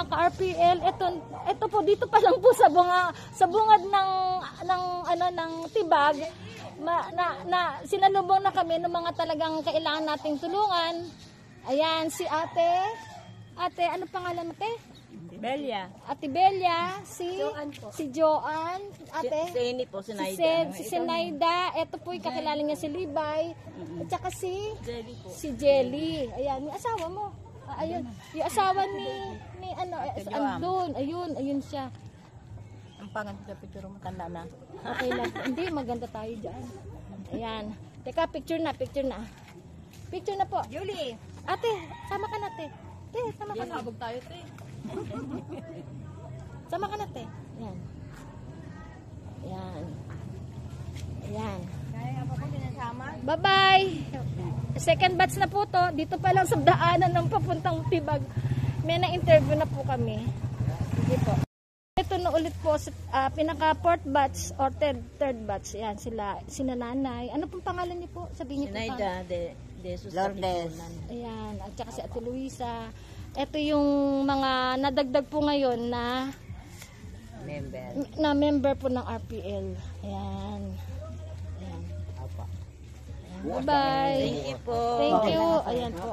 mga ka-RPL, ito po dito pa lang po sa bungad ng Tibag, sinalubong na kami ng mga talagang kailangan nating tulungan. Ayan, si ate, ano pangalan mo, te? Belia. Ate Belia, si Joanne, ate. Si Eni po, si Naida. Si Naida, ito po kakilala niya si Libay, at saka si Jelly po. si Jelly. Ayan, yung asawa mo. Ayun, yung asawa ni ano, andun, ayun siya. Ang pangat sa picture mo, tanda na. Okay lang. Hindi, maganda tayo dyan. Ayan. Teka, picture na. Picture na po. Julie! Ate, sama ka na, te. Te, sama ka na. Habog tayo, te. Sama ka na, te. Ayan. Ayan. Kaya pa po sinasama? Bye-bye! Second batch na po to. Dito pa lang sa daanan ng papuntang Tibag. May na-interview na po kami. Sige po. Ito na ulit po sa pinaka fourth batch or third batch. Yan sila nanay. Ano pong pangalan niyo po? Sabihin niyo po. Naida de Jesus Lourdes. Ayan, at saka si Ate Luisa. Ito yung mga nadagdag po ngayon na member po ng RPL. Ayan. Bye-bye. Thank you po. Thank you. Ayan po.